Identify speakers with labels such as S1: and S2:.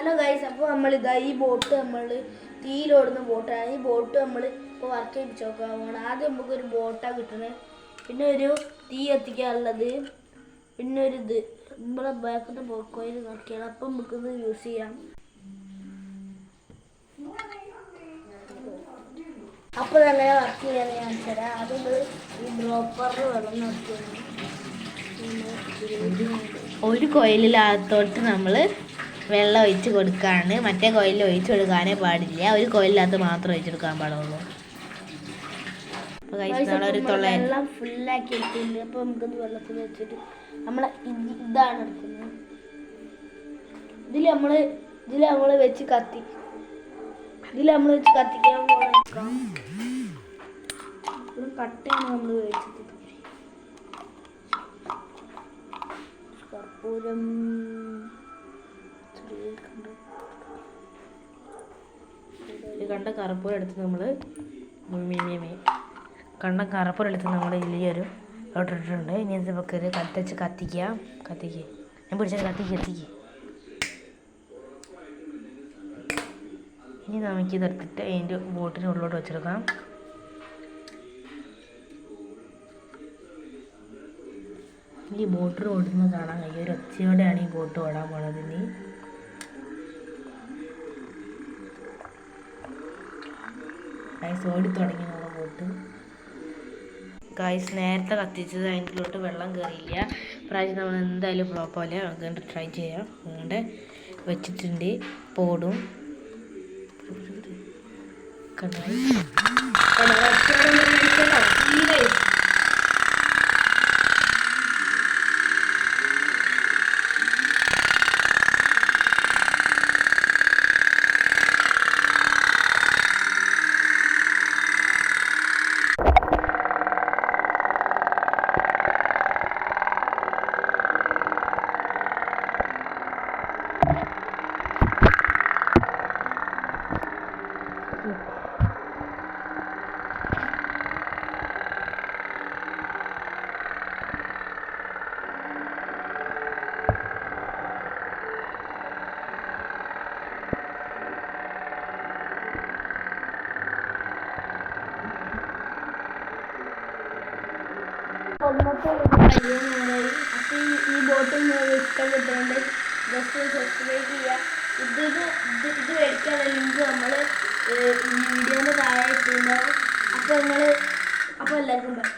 S1: Hello guys, അപ്പോൾ നമ്മളിതാ ഈ ബോട്ട് നമ്മൾ തീയിലോടുന്ന ബോട്ടാണ്. ഈ ബോട്ട് നമ്മൾ ഇപ്പോൾ വർക്ക് ചെയ്യിപ്പിച്ച് നോക്കാൻ പോകണം. ആദ്യം നമുക്കൊരു ബോട്ടാണ് കിട്ടുന്നത്, പിന്നെ ഒരു തീ കത്തിക്കാനുള്ളത്, പിന്നെ ഒരു ഇത് നമ്മളെ ബാക്കിൽ കോയിൽ നോക്കിയാണ്. അപ്പം നമുക്കിത് യൂസ് ചെയ്യാം. അപ്പോൾ അങ്ങനെ വർക്ക് ചെയ്യാൻ ഞാൻ തരാം. അത് ഈ ഡ്രോപ്പറിൽ വെള്ളം നോക്കിയാണ്
S2: ഒരു കോയിലിനകത്തോട്ട് നമ്മൾ വെള്ളം ഒഴിച്ച് കൊടുക്കുകയാണ്. മറ്റേ കോയിലിൽ ഒഴിച്ചു കൊടുക്കാനേ പാടില്ല. ഒരു കോയിലിനകത്ത് മാത്രം ഒഴിച്ചെടുക്കാൻ പാടുള്ളൂ.
S1: വെള്ളം ഫുള്ളാക്കി എടുത്തിട്ടുണ്ട്. അപ്പോൾ നമുക്കത് വെള്ളത്തിൽ വെച്ചിട്ട് നമ്മളെ ഇതാണ് എടുക്കുന്നത്. ഇതിൽ നമ്മൾ വെച്ച് കത്തിക്കാൻ പോകാം. ഒരു കട്ടയാണ് നമ്മൾ വെച്ചത്. കർപ്പൂരം
S2: കണ്ട കറുപ്പൂരം എടുത്ത് നമ്മൾ വലിയൊരു ഇട്ടിട്ടുണ്ട്. ഇനി ഇത് നമുക്ക് കത്തിക്കുക. ഞാൻ പിടിച്ചാൽ കത്തിക്ക്. ഇനി നമുക്ക് ഇതെടുത്തിട്ട് അതിൻ്റെ ബോട്ടിന് ഉള്ളിലോട്ട് വെച്ചെടുക്കാം. ഈ ബോട്ട് ഓടുന്നത് കാണാൻ കഴിയും. ഒരു ഒച്ചയോടെയാണ് ഈ ബോട്ട് ഓടാൻ പോണത്. ഇനി ഗൈസ് ഓടി തുടങ്ങി നമ്മുടെ ബോട്ട്. ഗൈസ് നേരത്തെ കത്തിച്ചത് അതിൻ്റെ വെള്ളം കയറിയില്ല. പ്രാവശ്യം നമ്മൾ എന്തായാലും ഫ്ലോപ്പ് പോലെ നമുക്ക് ട്രൈ ചെയ്യാം. അതുകൊണ്ട് വെച്ചിട്ടുണ്ട്. പോടും
S1: അപ്പോൾ ഈ ബോട്ടിൽ ഇഷ്ടപ്പെട്ടുകൊണ്ട് ജസ്റ്റ് സബ്സ്ക്രൈബ് ചെയ്യുക. ഇത് മേടിക്കാനുള്ള ലിങ്ക് നമ്മൾ വീഡിയോൻ്റെ താഴെ ഇട്ടിട്ടുണ്ടാവും. അപ്പോൾ എല്ലാവർക്കും ബൈ.